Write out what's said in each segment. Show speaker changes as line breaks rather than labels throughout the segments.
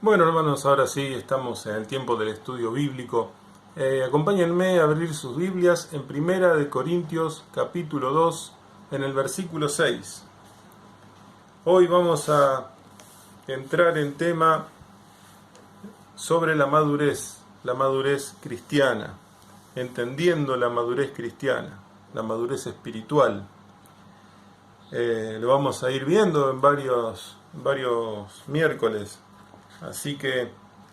Bueno, hermanos, ahora sí estamos en el tiempo del estudio bíblico. Acompáñenme a abrir sus Biblias en Primera de Corintios, capítulo 2, en el versículo 6. Hoy vamos a entrar en tema sobre la madurez cristiana, entendiendo la madurez cristiana, la madurez espiritual. Lo vamos a ir viendo en varios miércoles. Así que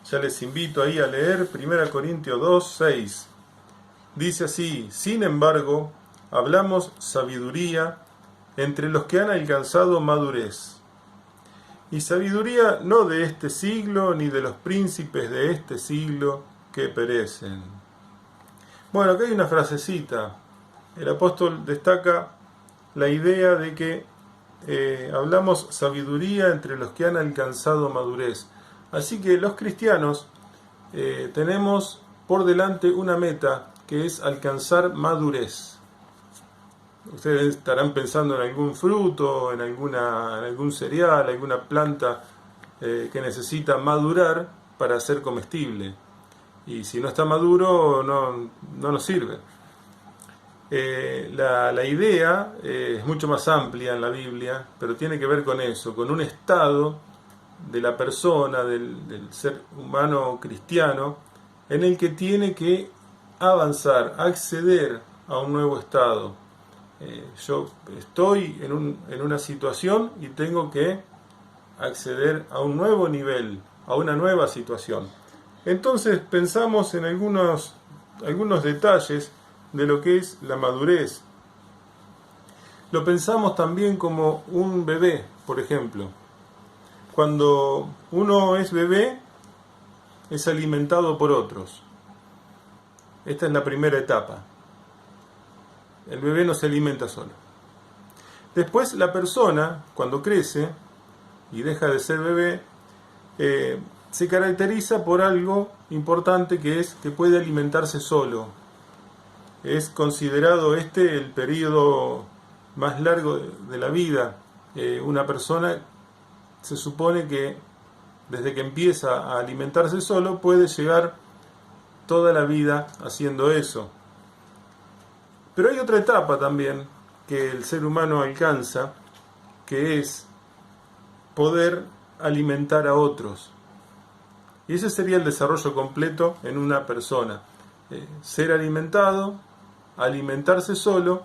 ya les invito ahí a leer 1 Corintios 2, 6. Dice así: sin embargo, hablamos sabiduría entre los que han alcanzado madurez. Y sabiduría no de este siglo, ni de los príncipes de este siglo que perecen. Bueno, acá hay una frasecita. El apóstol destaca la idea de que hablamos sabiduría entre los que han alcanzado madurez. Así que los cristianos tenemos por delante una meta que es alcanzar madurez. Ustedes estarán pensando en algún fruto, en algún cereal, alguna planta que necesita madurar para ser comestible. Y si no está maduro, no nos sirve. La idea es mucho más amplia en la Biblia, pero tiene que ver con eso, con un estado de la persona, del ser humano cristiano, en el que tiene que avanzar, acceder a un nuevo estado. Yo estoy en una situación y tengo que acceder a un nuevo nivel, a una nueva situación. Entonces pensamos en algunos detalles de lo que es la madurez. Lo pensamos también como un bebé, por ejemplo. Cuando uno es bebé, es alimentado por otros. Esta es la primera etapa. El bebé no se alimenta solo. Después la persona, cuando crece y deja de ser bebé, se caracteriza por algo importante, que es que puede alimentarse solo. Es considerado el periodo más largo de la vida. Una persona se supone que desde que empieza a alimentarse solo puede llegar toda la vida haciendo eso. Pero hay otra etapa también que el ser humano alcanza, que es poder alimentar a otros. Y ese sería el desarrollo completo en una persona. Ser alimentado, alimentarse solo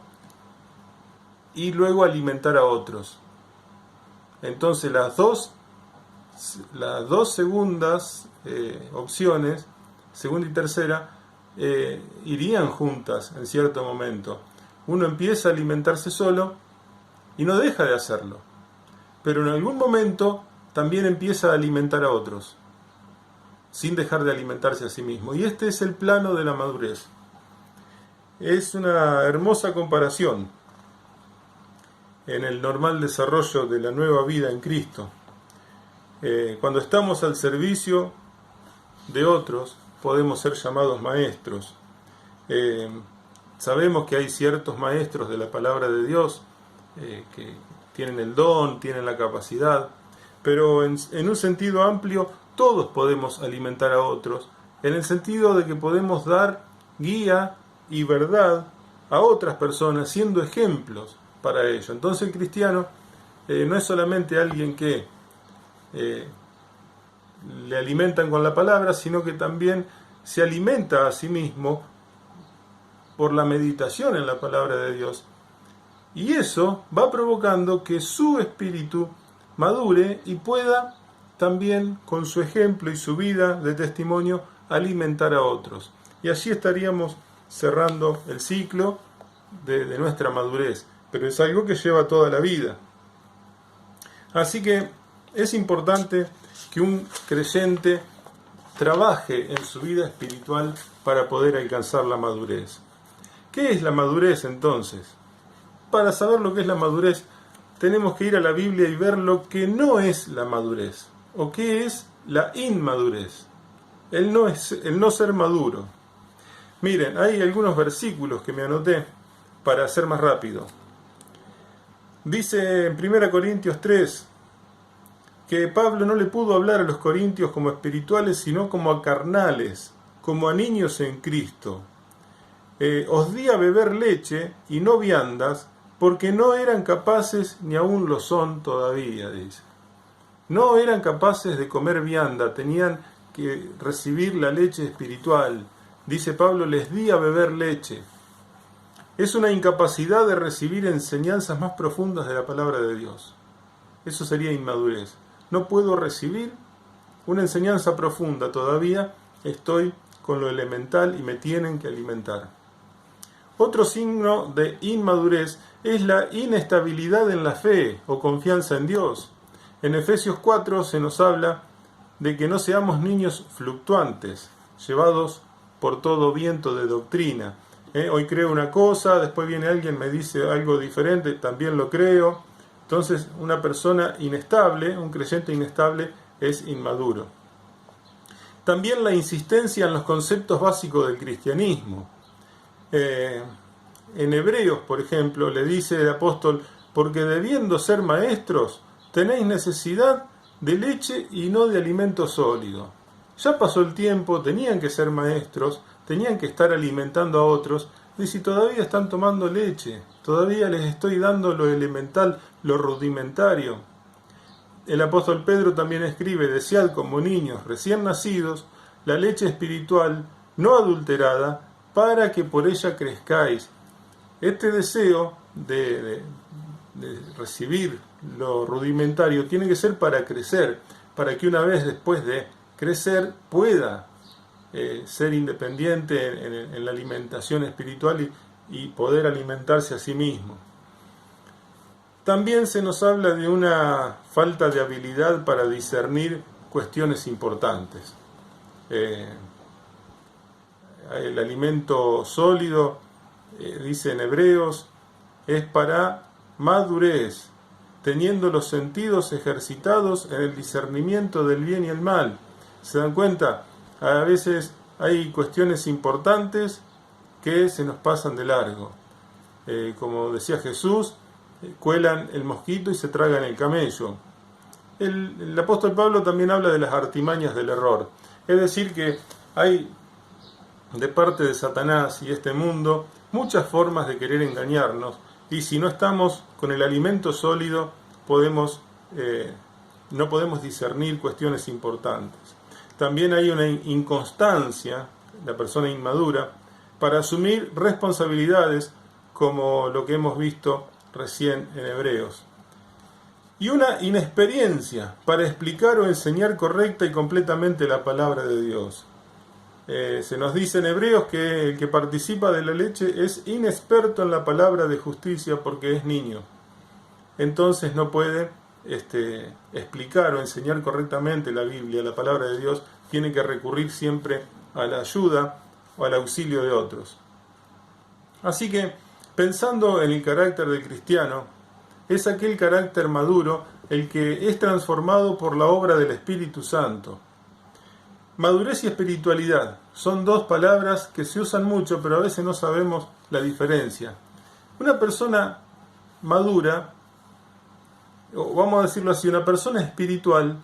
y luego alimentar a otros. Entonces las dos segundas opciones, segunda y tercera, irían juntas en cierto momento. Uno empieza a alimentarse solo y no deja de hacerlo, pero en algún momento también empieza a alimentar a otros, sin dejar de alimentarse a sí mismo. Y este es el plano de la madurez. Es una hermosa comparación en el normal desarrollo de la nueva vida en Cristo. Cuando estamos al servicio de otros, podemos ser llamados maestros. Sabemos que hay ciertos maestros de la palabra de Dios que tienen el don, tienen la capacidad, pero en un sentido amplio todos podemos alimentar a otros, en el sentido de que podemos dar guía y verdad a otras personas, siendo ejemplos para ello. Entonces el cristiano no es solamente alguien que le alimentan con la palabra, sino que también se alimenta a sí mismo por la meditación en la palabra de Dios. Y eso va provocando que su espíritu madure y pueda también, con su ejemplo y su vida de testimonio, alimentar a otros. Y así estaríamos cerrando el ciclo de nuestra madurez. Pero es algo que lleva toda la vida. Así que es importante que un creyente trabaje en su vida espiritual para poder alcanzar la madurez. ¿Qué es la madurez entonces? Para saber lo que es la madurez, tenemos que ir a la Biblia y ver lo que no es la madurez, o qué es la inmadurez, el no ser maduro. Miren, hay algunos versículos que me anoté para hacer más rápido. Dice en 1 Corintios 3, que Pablo no le pudo hablar a los corintios como espirituales, sino como a carnales, como a niños en Cristo. Os di a beber leche y no viandas, porque no eran capaces, ni aún lo son todavía, dice. No eran capaces de comer vianda, tenían que recibir la leche espiritual. Dice Pablo, les di a beber leche. Es una incapacidad de recibir enseñanzas más profundas de la palabra de Dios. Eso sería inmadurez. No puedo recibir una enseñanza profunda, todavía estoy con lo elemental y me tienen que alimentar. Otro signo de inmadurez es la inestabilidad en la fe o confianza en Dios. En Efesios 4 se nos habla de que no seamos niños fluctuantes, llevados por todo viento de doctrina. Hoy creo una cosa, después viene alguien me dice algo diferente, también lo creo. Entonces una persona inestable, un creyente inestable, es inmaduro. También la insistencia en los conceptos básicos del cristianismo. En Hebreos, por ejemplo, le dice el apóstol, porque debiendo ser maestros, tenéis necesidad de leche y no de alimento sólido. Ya pasó el tiempo, tenían que ser maestros, tenían que estar alimentando a otros, y si todavía están tomando leche, todavía les estoy dando lo elemental, lo rudimentario. El apóstol Pedro también escribe, desead como niños recién nacidos la leche espiritual no adulterada, para que por ella crezcáis. Este deseo de recibir lo rudimentario tiene que ser para crecer, para que una vez después de crecer pueda ser independiente en la alimentación espiritual y poder alimentarse a sí mismo. También se nos habla de una falta de habilidad para discernir cuestiones importantes. El alimento sólido, dice en Hebreos, es para madurez, teniendo los sentidos ejercitados en el discernimiento del bien y el mal. ¿Se dan cuenta? A veces hay cuestiones importantes que se nos pasan de largo. Como decía Jesús, cuelan el mosquito y se tragan el camello. El apóstol Pablo también habla de las artimañas del error. Es decir, que hay de parte de Satanás y este mundo muchas formas de querer engañarnos, y si no estamos con el alimento sólido no podemos discernir cuestiones importantes. También hay una inconstancia, la persona inmadura, para asumir responsabilidades como lo que hemos visto recién en Hebreos. Y una inexperiencia para explicar o enseñar correcta y completamente la palabra de Dios. Se nos dice en Hebreos que el que participa de la leche es inexperto en la palabra de justicia porque es niño. Entonces no puede explicar o enseñar correctamente la Biblia, la palabra de Dios. Tiene que recurrir siempre a la ayuda o al auxilio de otros. Así que, pensando en el carácter del cristiano, es aquel carácter maduro el que es transformado por la obra del Espíritu Santo. Madurez y espiritualidad son dos palabras que se usan mucho, pero a veces no sabemos la diferencia. Una persona madura, o vamos a decirlo así, una persona espiritual,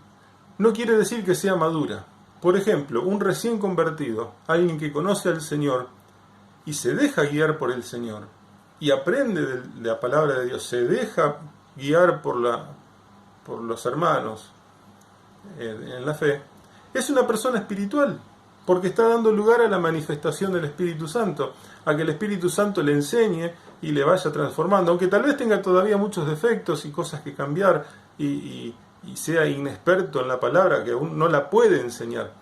no quiere decir que sea madura. Por ejemplo, un recién convertido, alguien que conoce al Señor y se deja guiar por el Señor, y aprende de la palabra de Dios, se deja guiar por los hermanos en la fe, es una persona espiritual, porque está dando lugar a la manifestación del Espíritu Santo, a que el Espíritu Santo le enseñe y le vaya transformando, aunque tal vez tenga todavía muchos defectos y cosas que cambiar y sea inexperto en la palabra, que aún no la puede enseñar,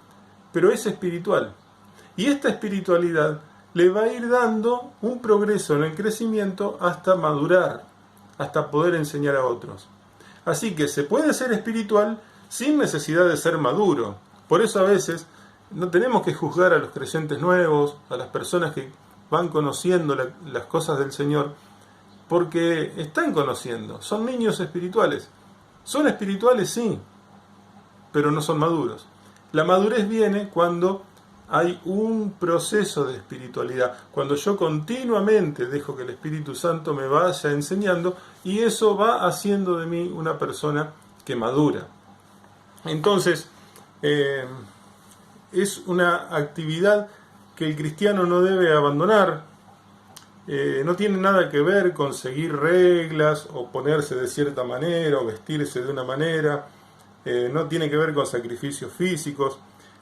pero es espiritual. Y esta espiritualidad le va a ir dando un progreso en el crecimiento hasta madurar, hasta poder enseñar a otros. Así que se puede ser espiritual sin necesidad de ser maduro. Por eso a veces no tenemos que juzgar a los creyentes nuevos, a las personas que van conociendo las cosas del Señor, porque están conociendo, son niños espirituales. Son espirituales, sí, pero no son maduros. La madurez viene cuando hay un proceso de espiritualidad, cuando yo continuamente dejo que el Espíritu Santo me vaya enseñando, y eso va haciendo de mí una persona que madura. Entonces, es una actividad que el cristiano no debe abandonar. No tiene nada que ver con seguir reglas o ponerse de cierta manera o vestirse de una manera. No tiene que ver con sacrificios físicos.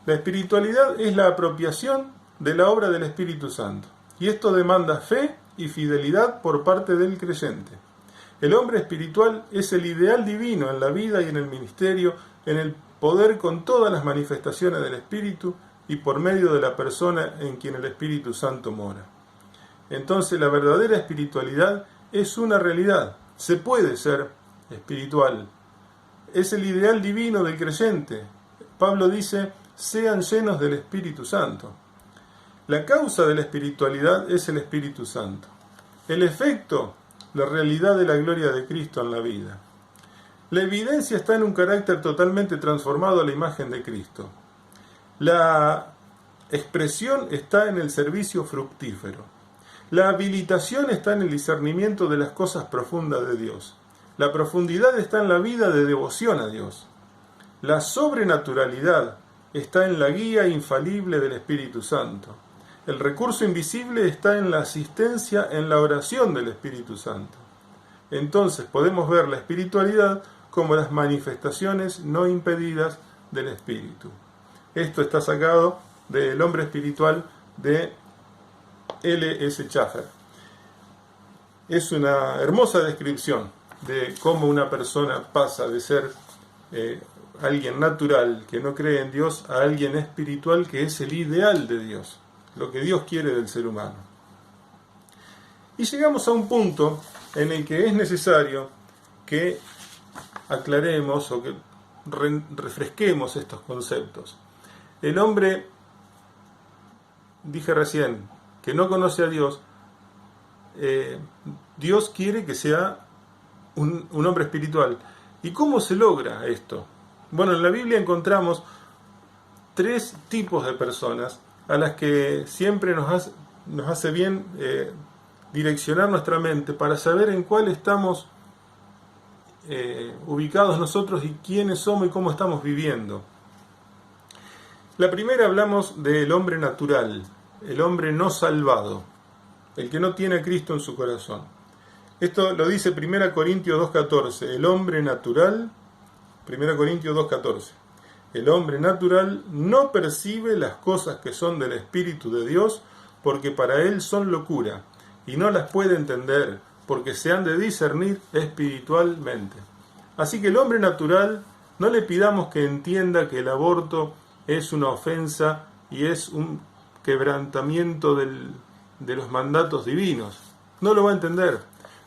La espiritualidad es la apropiación de la obra del Espíritu Santo. Y esto demanda fe y fidelidad por parte del creyente. El hombre espiritual es el ideal divino en la vida y en el ministerio, en el poder con todas las manifestaciones del Espíritu y por medio de la persona en quien el Espíritu Santo mora. Entonces la verdadera espiritualidad es una realidad. Se puede ser espiritual. Es el ideal divino del creyente. Pablo dice, sean llenos del Espíritu Santo. La causa de la espiritualidad es el Espíritu Santo. El efecto, la realidad de la gloria de Cristo en la vida. La evidencia está en un carácter totalmente transformado a la imagen de Cristo. La expresión está en el servicio fructífero. La habilitación está en el discernimiento de las cosas profundas de Dios. La profundidad está en la vida de devoción a Dios. La sobrenaturalidad está en la guía infalible del Espíritu Santo. El recurso invisible está en la asistencia en la oración del Espíritu Santo. Entonces podemos ver la espiritualidad como las manifestaciones no impedidas del Espíritu. Esto está sacado del Hombre Espiritual de L.S. Chafer. Es una hermosa descripción de cómo una persona pasa de ser alguien natural que no cree en Dios a alguien espiritual que es el ideal de Dios, lo que Dios quiere del ser humano. Y llegamos a un punto en el que es necesario que aclaremos o que refresquemos estos conceptos. El hombre, dije recién, que no conoce a Dios, Dios quiere que sea un hombre espiritual. ¿Y cómo se logra esto? Bueno, en la Biblia encontramos 3 tipos de personas a las que siempre nos hace bien direccionar nuestra mente para saber en cuál estamos ubicados nosotros y quiénes somos y cómo estamos viviendo. La primera hablamos del hombre natural, el hombre no salvado, el que no tiene a Cristo en su corazón. Esto lo dice 1 Corintios 2.14, el hombre natural, 1 Corintios 2.14, el hombre natural no percibe las cosas que son del Espíritu de Dios, porque para él son locura, y no las puede entender, porque se han de discernir espiritualmente. Así que el hombre natural, no le pidamos que entienda que el aborto es una ofensa y es un quebrantamiento de los mandatos divinos. No lo va a entender.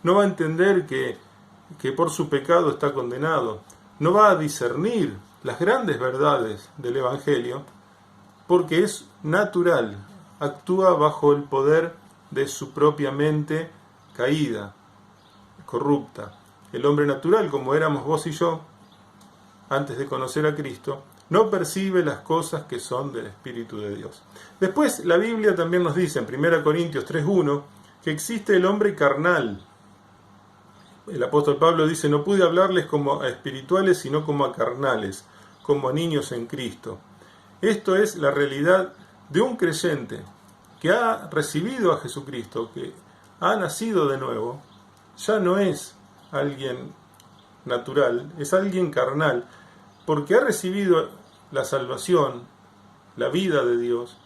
No va a entender que por su pecado está condenado. No va a discernir las grandes verdades del Evangelio porque es natural. Actúa bajo el poder de su propia mente caída, corrupta. El hombre natural, como éramos vos y yo, antes de conocer a Cristo, no percibe las cosas que son del Espíritu de Dios. Después la Biblia también nos dice en 1 Corintios 3.1 que existe el hombre carnal. El apóstol Pablo dice, no pude hablarles como a espirituales, sino como a carnales, como a niños en Cristo. Esto es la realidad de un creyente que ha recibido a Jesucristo, que ha nacido de nuevo. Ya no es alguien natural, es alguien carnal, porque ha recibido la salvación, la vida de Dios,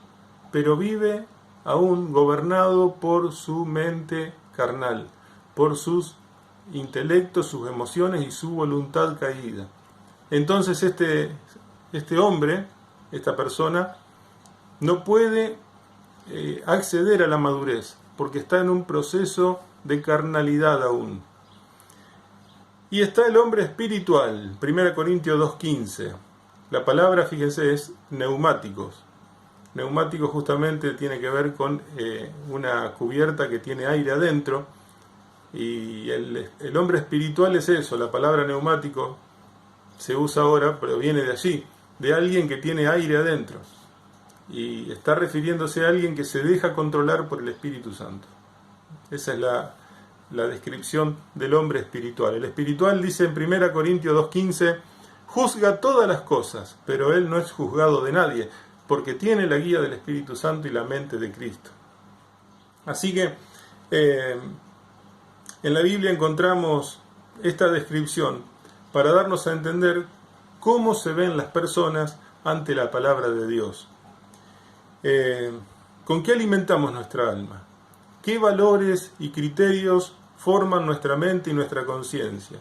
pero vive aún gobernado por su mente carnal, por sus intelectos, sus emociones y su voluntad caída. Entonces este hombre, esta persona, no puede acceder a la madurez, porque está en un proceso de carnalidad aún. Y está el hombre espiritual, 1 Corintios 2.15. La palabra, fíjense, es neumáticos. Neumáticos justamente tiene que ver con una cubierta que tiene aire adentro. Y el hombre espiritual es eso. La palabra neumático se usa ahora, pero viene de allí, de alguien que tiene aire adentro. Y está refiriéndose a alguien que se deja controlar por el Espíritu Santo. Esa es la descripción del hombre espiritual. El espiritual dice en 1 Corintios 2.15, juzga todas las cosas, pero él no es juzgado de nadie, porque tiene la guía del Espíritu Santo y la mente de Cristo. Así que en la Biblia encontramos esta descripción para darnos a entender cómo se ven las personas ante la palabra de Dios. ¿Con qué alimentamos nuestra alma? ¿Qué valores y criterios forman nuestra mente y nuestra conciencia?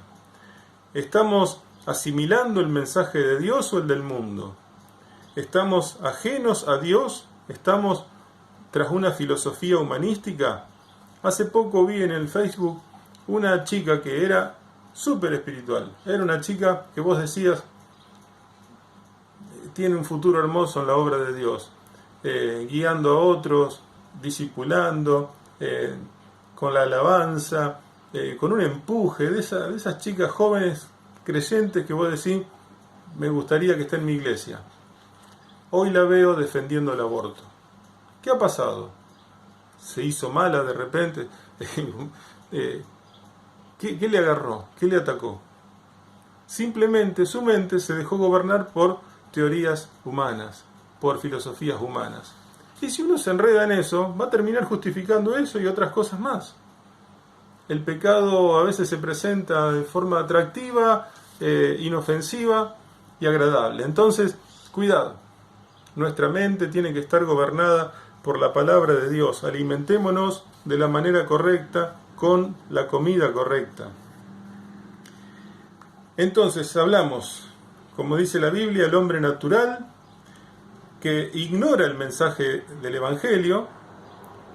¿Estamos asimilando el mensaje de Dios o el del mundo? ¿Estamos ajenos a Dios? ¿Estamos tras una filosofía humanística? Hace poco vi en el Facebook una chica que era súper espiritual. Era una chica que vos decías, tiene un futuro hermoso en la obra de Dios, guiando a otros, discipulando, con la alabanza, con un empuje de esas chicas jóvenes creyentes que vos decís, me gustaría que esté en mi iglesia. Hoy la veo defendiendo el aborto. ¿Qué ha pasado? ¿Se hizo mala de repente? ¿Qué le agarró? ¿Qué le atacó? Simplemente su mente se dejó gobernar por teorías humanas, por filosofías humanas. Y si uno se enreda en eso, va a terminar justificando eso y otras cosas más. El pecado a veces se presenta de forma atractiva, inofensiva y agradable. Entonces, cuidado. Nuestra mente tiene que estar gobernada por la palabra de Dios. Alimentémonos de la manera correcta, con la comida correcta. Entonces hablamos, como dice la Biblia, el hombre natural que ignora el mensaje del Evangelio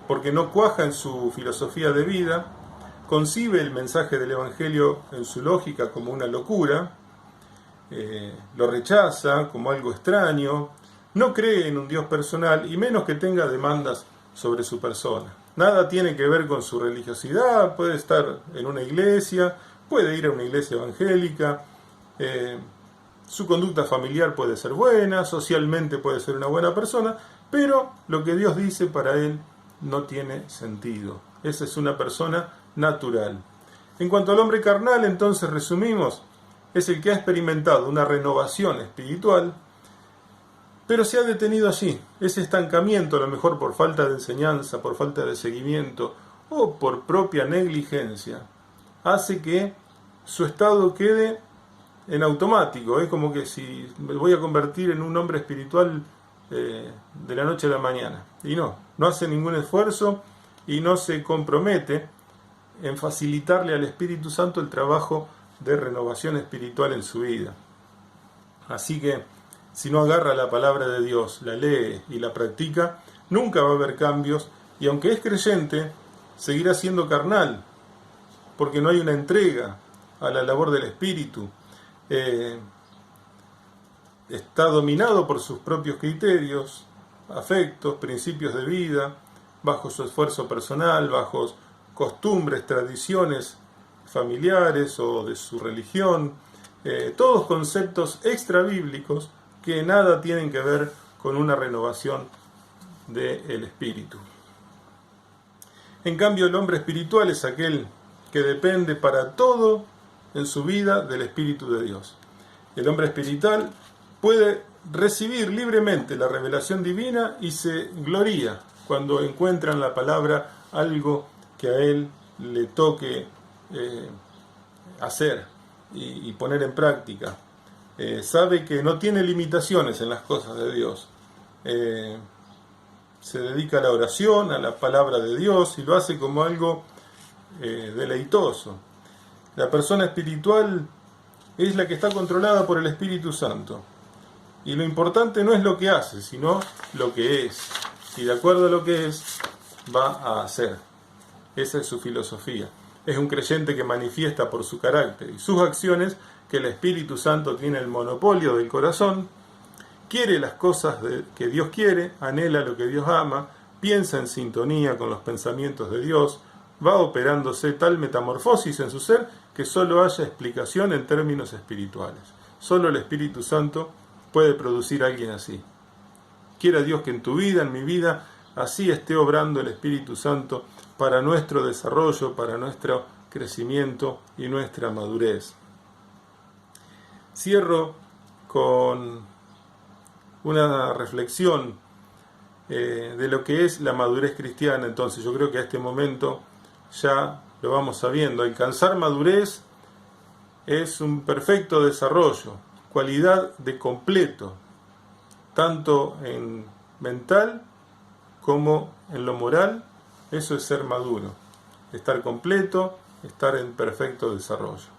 porque no cuaja en su filosofía de vida, concibe el mensaje del Evangelio en su lógica como una locura, lo rechaza como algo extraño, no cree en un Dios personal y menos que tenga demandas sobre su persona. Nada tiene que ver con su religiosidad, puede estar en una iglesia, puede ir a una iglesia evangélica, su conducta familiar puede ser buena, socialmente puede ser una buena persona, pero lo que Dios dice para él no tiene sentido. Esa es una persona natural. En cuanto al hombre carnal, entonces resumimos, es el que ha experimentado una renovación espiritual, pero se ha detenido allí. Ese estancamiento, a lo mejor por falta de enseñanza, por falta de seguimiento o por propia negligencia, hace que su estado quede en automático. Es como que si me voy a convertir en un hombre espiritual de la noche a la mañana. Y no hace ningún esfuerzo y no se compromete en facilitarle al Espíritu Santo el trabajo de renovación espiritual en su vida. Así que si no agarra la palabra de Dios, la lee y la practica, nunca va a haber cambios, y aunque es creyente, seguirá siendo carnal, porque no hay una entrega a la labor del Espíritu. Está dominado por sus propios criterios, afectos, principios de vida, bajo su esfuerzo personal, bajo costumbres, tradiciones familiares o de su religión, todos conceptos extrabíblicos que nada tienen que ver con una renovación del espíritu. En cambio, el hombre espiritual es aquel que depende para todo en su vida del Espíritu de Dios. El hombre espiritual puede recibir libremente la revelación divina y se gloría cuando encuentra en la palabra algo que a él le toque hacer y poner en práctica. Sabe que no tiene limitaciones en las cosas de Dios. Se dedica a la oración, a la palabra de Dios y lo hace como algo deleitoso. La persona espiritual es la que está controlada por el Espíritu Santo. Y lo importante no es lo que hace, sino lo que es. Y de acuerdo a lo que es, va a hacer. Esa es su filosofía. Es un creyente que manifiesta por su carácter y sus acciones que el Espíritu Santo tiene el monopolio del corazón, quiere las cosas que Dios quiere, anhela lo que Dios ama, piensa en sintonía con los pensamientos de Dios, va operándose tal metamorfosis en su ser que solo haya explicación en términos espirituales. Solo el Espíritu Santo puede producir a alguien así. Quiera Dios que en tu vida, en mi vida, así esté obrando el Espíritu Santo para nuestro desarrollo, para nuestro crecimiento y nuestra madurez. Cierro con una reflexión de lo que es la madurez cristiana. Entonces yo creo que a este momento ya lo vamos sabiendo. Alcanzar madurez es un perfecto desarrollo, cualidad de completo, tanto en mental como en lo moral. Eso es ser maduro, estar completo, estar en perfecto desarrollo.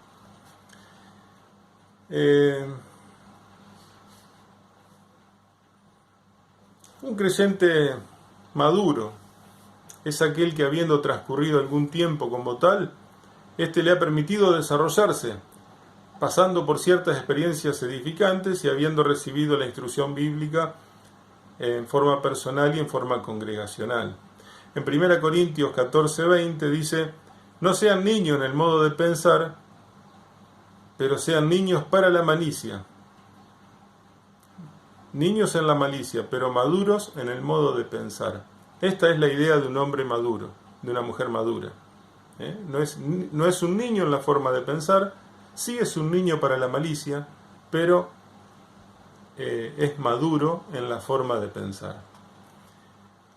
Un creyente maduro es aquel que, habiendo transcurrido algún tiempo como tal, este le ha permitido desarrollarse, pasando por ciertas experiencias edificantes y habiendo recibido la instrucción bíblica en forma personal y en forma congregacional. En 1 Corintios 14:20 dice: no sean niños en el modo de pensar, pero sean niños para la malicia. Niños en la malicia, pero maduros en el modo de pensar. Esta es la idea de un hombre maduro, de una mujer madura. No es un niño en la forma de pensar, sí es un niño para la malicia, pero es maduro en la forma de pensar.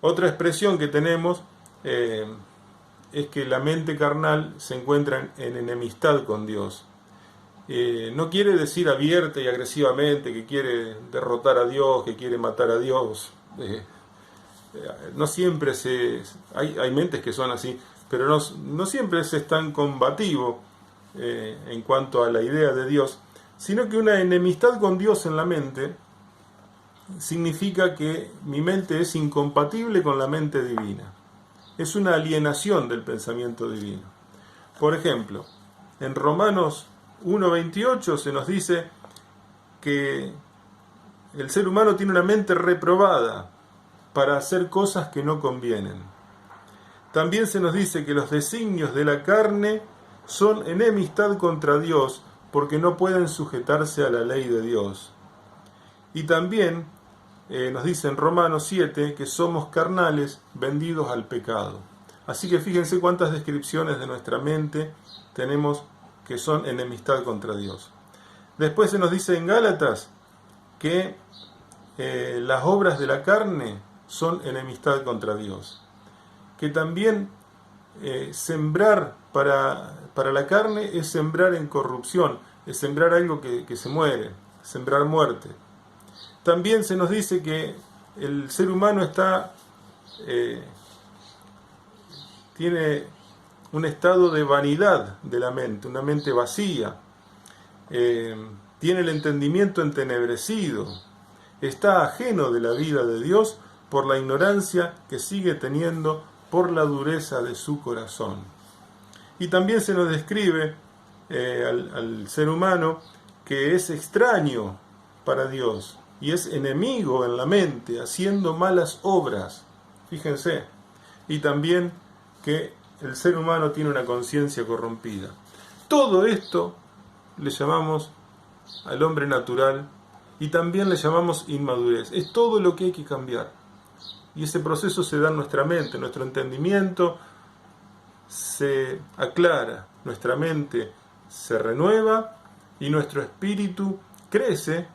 Otra expresión que tenemos es que la mente carnal se encuentra en enemistad con Dios. No quiere decir abierta y agresivamente que quiere derrotar a Dios, que quiere matar a Dios. No siempre hay mentes que son así, pero no siempre es tan combativo en cuanto a la idea de Dios, sino que una enemistad con Dios en la mente significa que mi mente es incompatible con la mente divina. Es una alienación del pensamiento divino. Por ejemplo, en Romanos 1:28 se nos dice que el ser humano tiene una mente reprobada para hacer cosas que no convienen. También se nos dice que los designios de la carne son enemistad contra Dios porque no pueden sujetarse a la ley de Dios. Y también nos dice en Romanos 7 que somos carnales vendidos al pecado. Así que fíjense cuántas descripciones de nuestra mente tenemos que son enemistad contra Dios. Después se nos dice en Gálatas que las obras de la carne son enemistad contra Dios. Que también sembrar para la carne es sembrar en corrupción, es sembrar algo que se muere, sembrar muerte. También se nos dice que el ser humano tiene un estado de vanidad de la mente, una mente vacía, tiene el entendimiento entenebrecido, está ajeno de la vida de Dios por la ignorancia que sigue teniendo por la dureza de su corazón. Y también se nos describe al ser humano que es extraño para Dios y es enemigo en la mente, haciendo malas obras. Fíjense. Y también que el ser humano tiene una conciencia corrompida. Todo esto le llamamos al hombre natural y también le llamamos inmadurez. Es todo lo que hay que cambiar. Y ese proceso se da en nuestra mente, nuestro entendimiento se aclara, nuestra mente se renueva y nuestro espíritu crece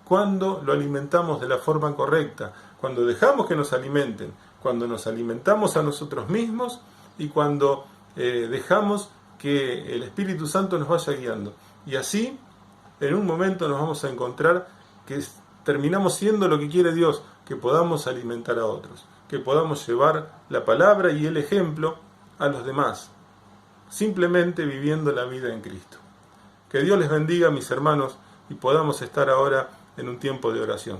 cuando lo alimentamos de la forma correcta, cuando dejamos que nos alimenten, cuando nos alimentamos a nosotros mismos y cuando dejamos que el Espíritu Santo nos vaya guiando. Y así, en un momento nos vamos a encontrar que terminamos siendo lo que quiere Dios, que podamos alimentar a otros, que podamos llevar la palabra y el ejemplo a los demás, simplemente viviendo la vida en Cristo. Que Dios les bendiga, mis hermanos, y podamos estar ahora en un tiempo de oración.